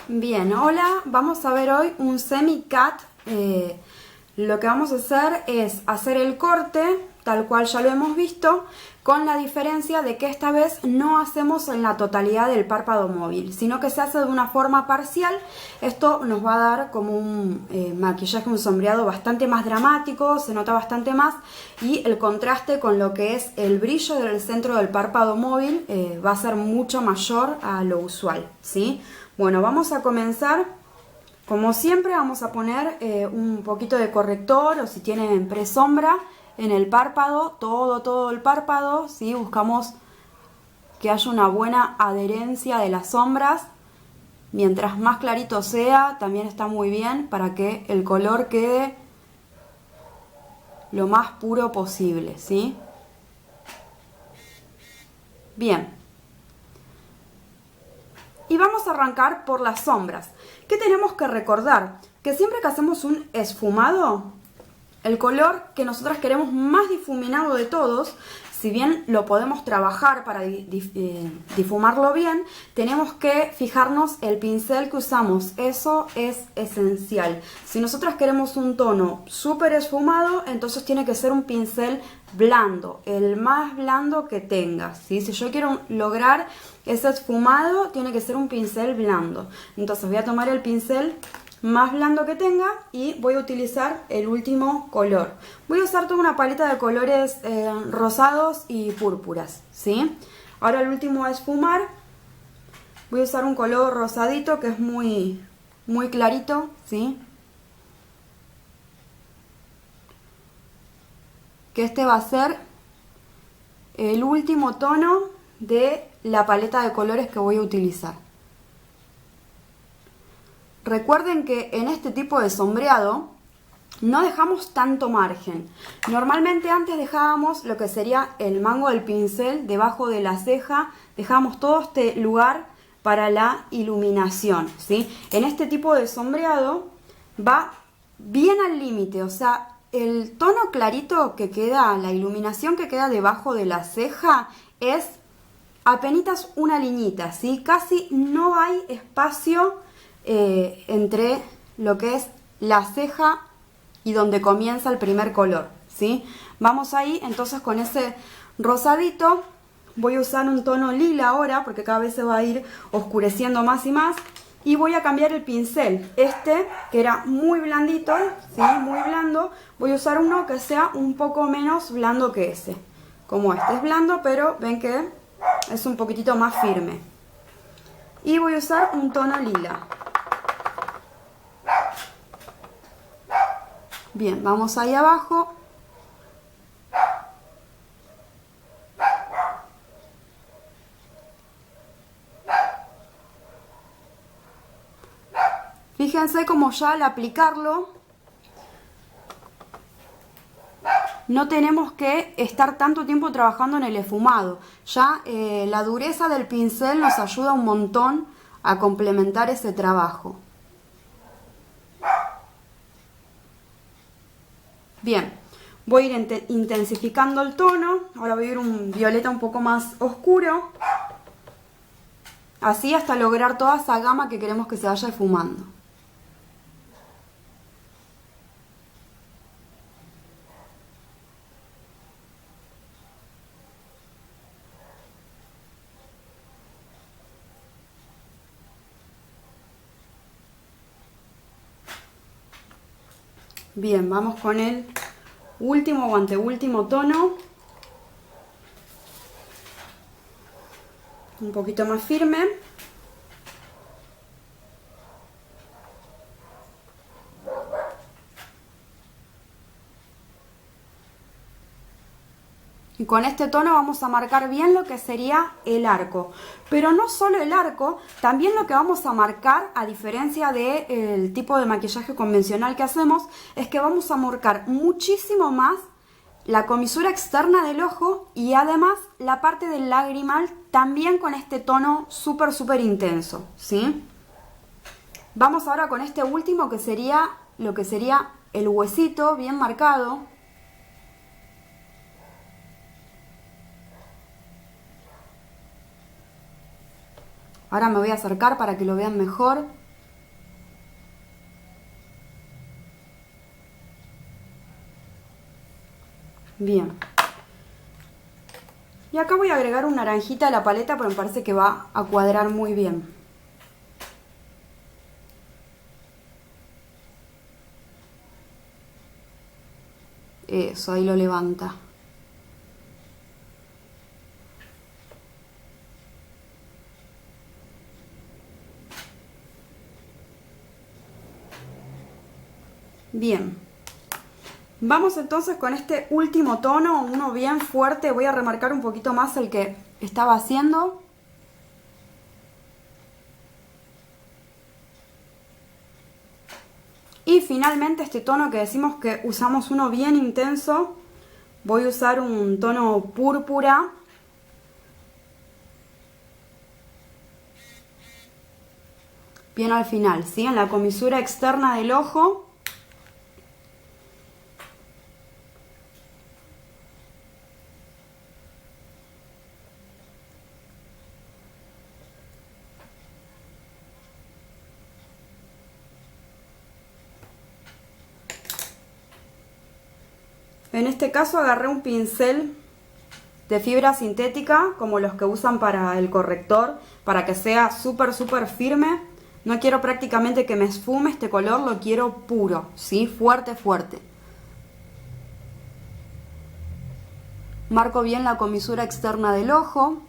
Bien, hola, vamos a ver hoy un semi-cut. Lo que vamos a hacer es hacer el corte, tal cual ya lo hemos visto, con la diferencia de que esta vez no hacemos en la totalidad del párpado móvil, sino que se hace de una forma parcial. Esto nos va a dar como un maquillaje, un sombreado bastante más dramático, se nota bastante más, y el contraste con lo que es el brillo del centro del párpado móvil va a ser mucho mayor a lo usual, ¿sí? Bueno, vamos a comenzar. Como siempre vamos a poner un poquito de corrector, o si tienen presombra en el párpado, todo el párpado, ¿sí? Buscamos que haya una buena adherencia de las sombras. Mientras más clarito sea, también está muy bien para que el color quede lo más puro posible, ¿sí? Bien. Y vamos a arrancar por las sombras. ¿Qué tenemos que recordar? Que siempre que hacemos un esfumado, el color que nosotros queremos más difuminado de todos, si bien lo podemos trabajar para difumarlo bien, tenemos que fijarnos el pincel que usamos. Eso es esencial. Si nosotros queremos un tono súper esfumado, entonces tiene que ser un pincel blando, el más blando que tenga, ¿sí? Si yo quiero lograr ese esfumado, tiene que ser un pincel blando. Entonces voy a tomar el pincel más blando que tenga y voy a utilizar el último color. Voy a usar toda una paleta de colores rosados y púrpuras, ¿sí? Ahora el último a esfumar, voy a usar un color rosadito que es muy clarito, ¿sí? Que este va a ser el último tono de la paleta de colores que voy a utilizar. Recuerden que en este tipo de sombreado no dejamos tanto margen. Normalmente antes dejábamos lo que sería el mango del pincel debajo de la ceja, dejábamos todo este lugar para la iluminación, ¿sí? En este tipo de sombreado va bien al límite, o sea, el tono clarito que queda, la iluminación que queda debajo de la ceja es apenitas una liñita, ¿sí? Casi no hay espacio entre lo que es la ceja y donde comienza el primer color, ¿sí? Vamos ahí, entonces con ese rosadito voy a usar un tono lila ahora, porque cada vez se va a ir oscureciendo más y más, y voy a cambiar el pincel. Este, que era muy blandito, ¿sí? Muy blando, voy a usar uno que sea un poco menos blando que ese. Como este es blando, pero ven que es un poquitito más firme. Y voy a usar un tono lila. Bien, vamos ahí abajo. Fíjense como ya al aplicarlo no tenemos que estar tanto tiempo trabajando en el esfumado. Ya la dureza del pincel nos ayuda un montón a complementar ese trabajo. Bien, voy a ir intensificando el tono. Ahora voy a ir un violeta un poco más oscuro. Así hasta lograr toda esa gama que queremos que se vaya esfumando. Bien, vamos con el último o anteúltimo tono. Un poquito más firme. Y con este tono vamos a marcar bien lo que sería el arco. Pero no solo el arco, también lo que vamos a marcar, a diferencia del tipo de maquillaje convencional que hacemos, es que vamos a marcar muchísimo más la comisura externa del ojo y además la parte del lagrimal también con este tono súper intenso, ¿sí? Vamos ahora con este último que sería lo que sería el huesito bien marcado. Ahora me voy a acercar para que lo vean mejor. Bien. Y acá voy a agregar una naranjita a la paleta porque me parece que va a cuadrar muy bien. Eso, ahí lo levanta. Bien. Vamos entonces con este último tono, uno bien fuerte. Voy a remarcar un poquito más el que estaba haciendo. Y finalmente este tono que decimos que usamos uno bien intenso, voy a usar un tono púrpura. Bien al final, ¿sí? En la comisura externa del ojo. En este caso agarré un pincel de fibra sintética, como los que usan para el corrector, para que sea súper firme. No quiero prácticamente que me esfume este color, lo quiero puro, ¿sí? Fuerte. Marco bien la comisura externa del ojo,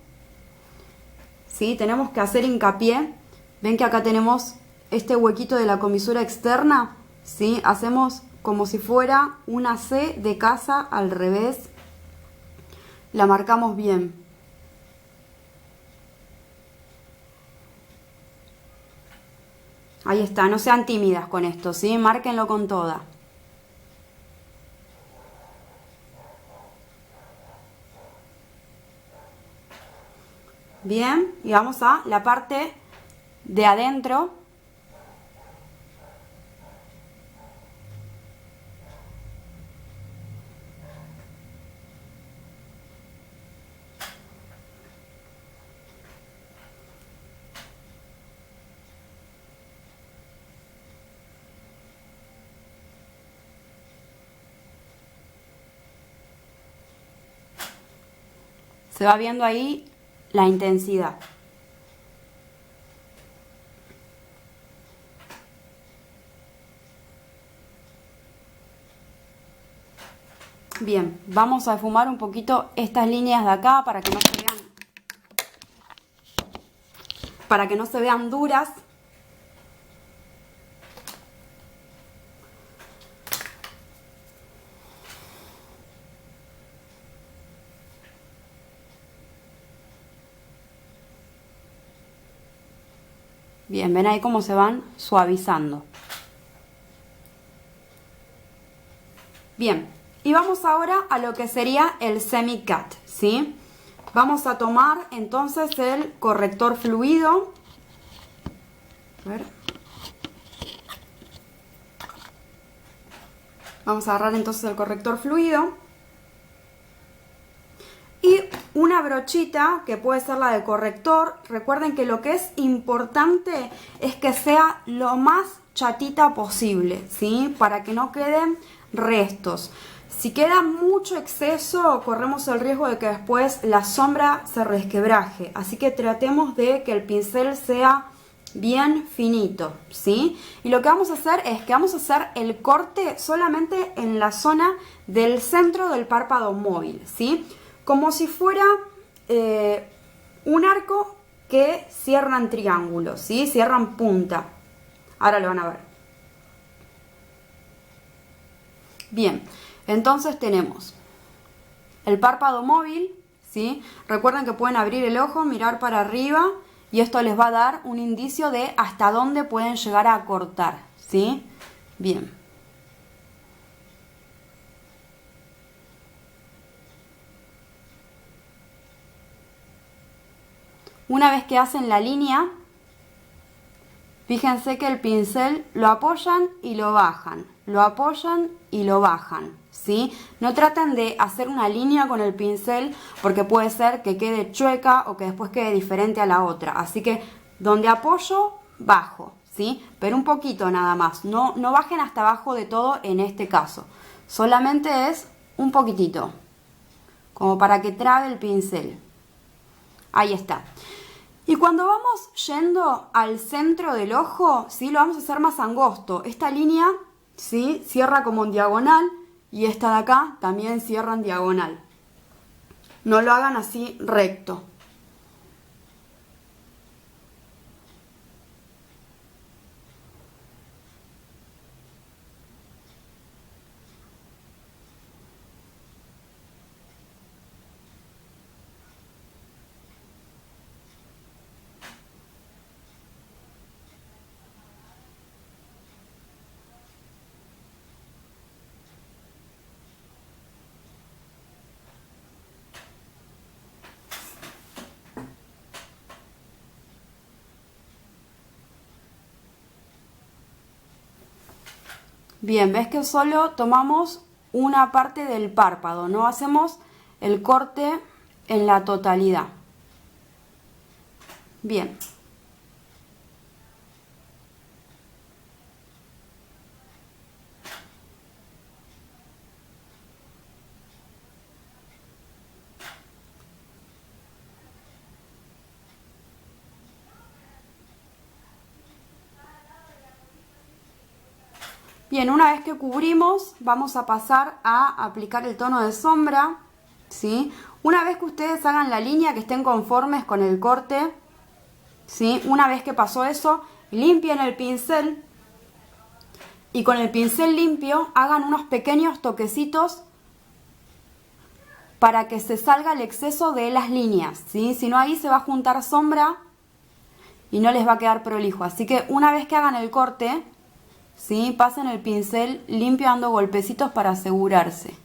¿sí? Tenemos que hacer hincapié. Ven que acá tenemos este huequito de la comisura externa, ¿sí? Hacemos como si fuera una C de casa al revés. La marcamos bien. Ahí está, no sean tímidas con esto, ¿sí? Márquenlo con toda. Bien, y vamos a la parte de adentro. Se va viendo ahí la intensidad. Bien, vamos a esfumar un poquito estas líneas de acá para que no se vean duras. Bien, ven ahí cómo se van suavizando. Bien, y vamos ahora a lo que sería el semi-cut, ¿sí? Vamos a tomar entonces el corrector fluido. A ver. Vamos a agarrar entonces el corrector fluido. Y una brochita, que puede ser la de corrector. Recuerden que lo que es importante es que sea lo más chatita posible, ¿sí? Para que no queden restos. Si queda mucho exceso, corremos el riesgo de que después la sombra se resquebraje. Así que tratemos de que el pincel sea bien finito, ¿sí? Y lo que vamos a hacer es que vamos a hacer el corte solamente en la zona del centro del párpado móvil, ¿sí? Como si fuera un arco que cierra en triángulo, ¿sí? Cierra en punta. Ahora lo van a ver. Bien, entonces tenemos el párpado móvil, ¿sí? Recuerden que pueden abrir el ojo, mirar para arriba y esto les va a dar un indicio de hasta dónde pueden llegar a cortar, ¿sí? Bien. Una vez que hacen la línea, fíjense que el pincel lo apoyan y lo bajan, lo apoyan y lo bajan, ¿sí? No traten de hacer una línea con el pincel porque puede ser que quede chueca o que después quede diferente a la otra. Así que donde apoyo, bajo, ¿sí? Pero un poquito nada más, no bajen hasta abajo de todo en este caso. Solamente es un poquitito. como para que trabe el pincel. Ahí está. Y cuando vamos yendo al centro del ojo, ¿sí? Lo vamos a hacer más angosto. Esta línea, ¿sí? Cierra como en diagonal y esta de acá también cierra en diagonal. No lo hagan así recto. Bien, ves que solo tomamos una parte del párpado, no hacemos el corte en la totalidad. Bien. Bien, una vez que cubrimos, vamos a pasar a aplicar el tono de sombra, ¿sí? Una vez que ustedes hagan la línea, que estén conformes con el corte, ¿sí? Una vez que pasó eso, limpien el pincel y con el pincel limpio hagan unos pequeños toquecitos para que se salga el exceso de las líneas, ¿sí? Si no, ahí se va a juntar sombra y no les va a quedar prolijo. Así que una vez que hagan el corte, ¿sí? Pasen el pincel limpio dando golpecitos para asegurarse.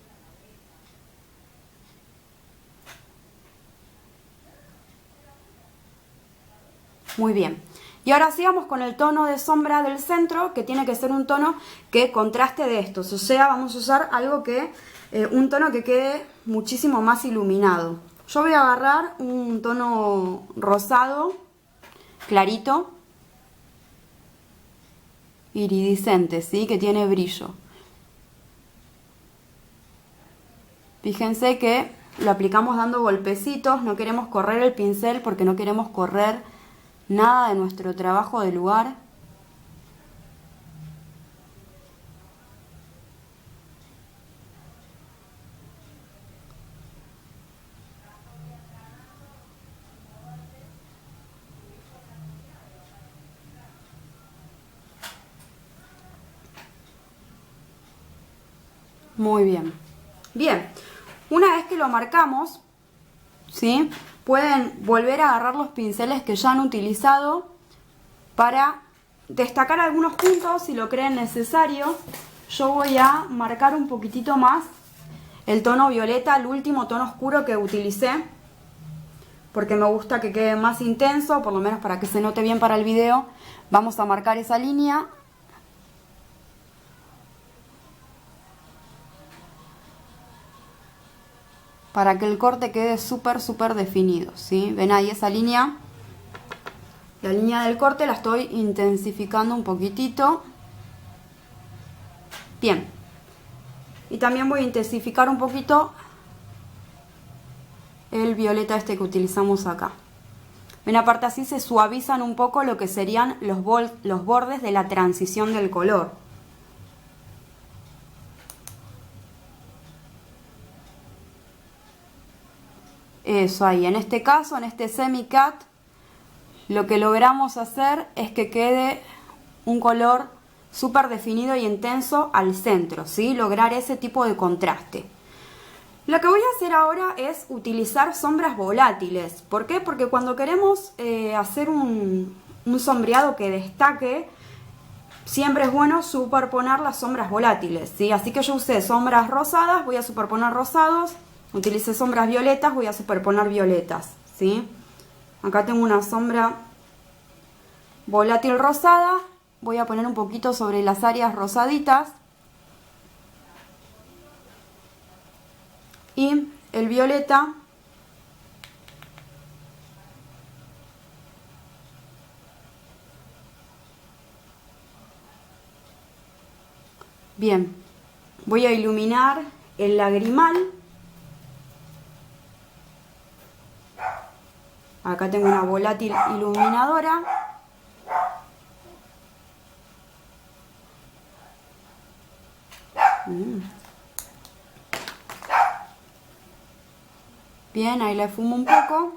Muy bien. Y ahora sigamos con el tono de sombra del centro, que tiene que ser un tono que contraste de estos. O sea, vamos a usar algo que, un tono que quede muchísimo más iluminado. Yo voy a agarrar un tono rosado, clarito, iridiscente, ¿sí? Que tiene brillo. Fíjense que lo aplicamos dando golpecitos, no queremos correr el pincel porque no queremos correr nada de nuestro trabajo de lugar. Muy bien. Bien, una vez que lo marcamos, ¿sí? Pueden volver a agarrar los pinceles que ya han utilizado para destacar algunos puntos si lo creen necesario. Yo voy a marcar un poquitito más el tono violeta, el último tono oscuro que utilicé, porque me gusta que quede más intenso, por lo menos para que se note bien para el video. Vamos a marcar esa línea. Para que el corte quede súper definido, ¿sí? Ven ahí esa línea. La línea del corte la estoy intensificando un poquitito. Bien. Y también voy a intensificar un poquito el violeta este que utilizamos acá. Ven, aparte así se suavizan un poco lo que serían los bordes de la transición del color. Eso ahí, en este caso, en este semi-cut, lo que logramos hacer es que quede un color súper definido y intenso al centro, ¿sí? Lograr ese tipo de contraste. Lo que voy a hacer ahora es utilizar sombras volátiles. ¿Por qué? Porque cuando queremos hacer un sombreado que destaque, siempre es bueno superponer las sombras volátiles, ¿sí? Así que yo usé sombras rosadas, voy a superponer rosados. Utilicé sombras violetas, voy a superponer violetas, ¿sí? Acá tengo una sombra volátil rosada, voy a poner un poquito sobre las áreas rosaditas. Y el violeta bien, voy a iluminar el lagrimal Acá tengo una volátil iluminadora. Bien, ahí le fumo un poco.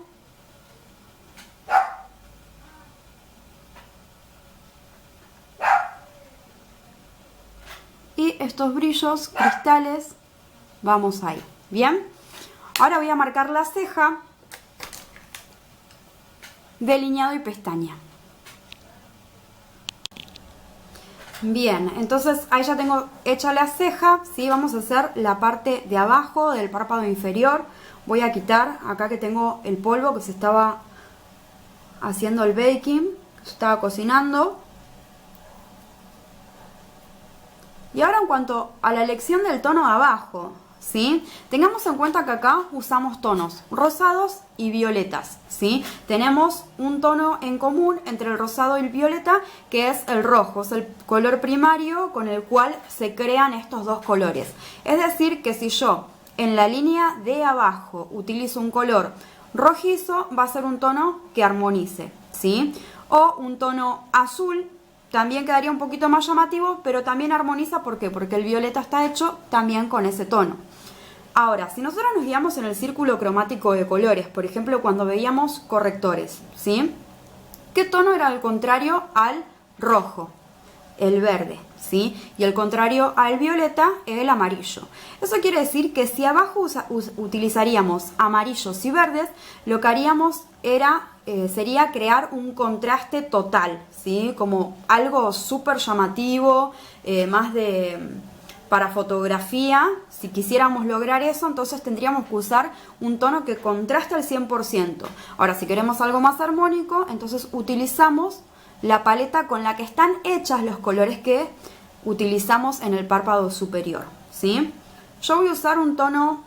Y estos brillos, cristales, vamos ahí. Bien, ahora voy a marcar la ceja, delineado y pestaña. Bien, entonces ahí ya tengo hecha la ceja, ¿sí? Vamos a hacer la parte de abajo del párpado inferior. Voy a quitar acá que tengo el polvo que se estaba haciendo el baking, que se estaba cocinando. Y ahora en cuanto a la elección del tono de abajo, ¿sí? Tengamos en cuenta que acá usamos tonos rosados y violetas, ¿sí? Tenemos un tono en común entre el rosado y el violeta, que es el rojo, es el color primario con el cual se crean estos dos colores. Es decir, que si yo en la línea de abajo utilizo un color rojizo, va a ser un tono que armonice, ¿sí? O un tono azul, también quedaría un poquito más llamativo, pero también armoniza. ¿Por qué? Porque el violeta está hecho también con ese tono. Ahora, si nosotros nos guiamos en el círculo cromático de colores, por ejemplo, cuando veíamos correctores, ¿sí? ¿Qué tono era el contrario al rojo? El verde, ¿sí? Y el contrario al violeta es el amarillo. Eso quiere decir que si abajo utilizaríamos amarillos y verdes, lo que haríamos sería crear un contraste total, ¿sí? Como algo súper llamativo, más para fotografía. Si quisiéramos lograr eso, entonces tendríamos que usar un tono que contraste al 100%. Ahora, si queremos algo más armónico, entonces utilizamos la paleta con la que están hechas los colores que utilizamos en el párpado superior, ¿sí? Yo voy a usar un tono,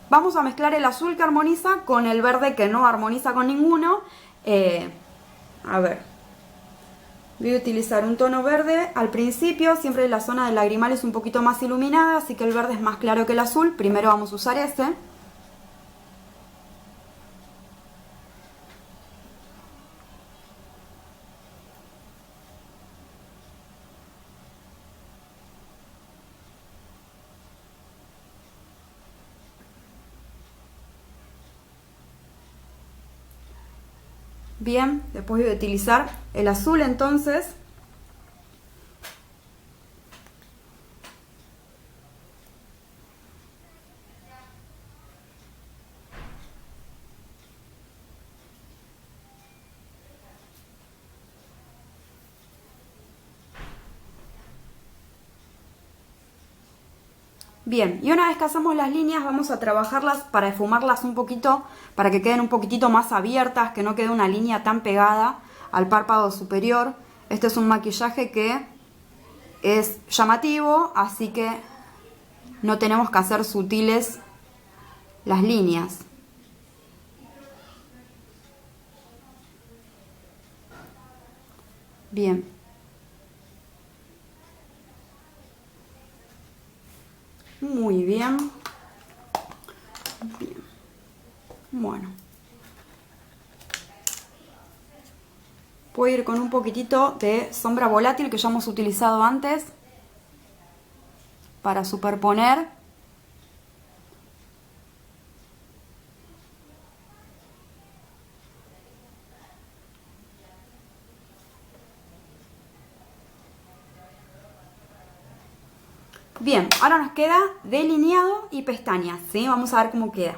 vamos a mezclar el azul que armoniza con el verde que no armoniza con ninguno. A ver, voy a utilizar un tono verde al principio, siempre la zona del lagrimal es un poquito más iluminada, así que el verde es más claro que el azul. Primero vamos a usar ese. Bien, después voy a utilizar el azul entonces. Bien, y una vez que hacemos las líneas vamos a trabajarlas para esfumarlas un poquito, para que queden un poquitito más abiertas, que no quede una línea tan pegada al párpado superior. Este es un maquillaje que es llamativo, así que no tenemos que hacer sutiles las líneas. Bien. Muy bien. Bien. Bueno. Puedo ir con un poquitito de sombra volátil que ya hemos utilizado antes para superponer. Bien, ahora nos queda delineado y pestañas, ¿sí? Vamos a ver cómo queda.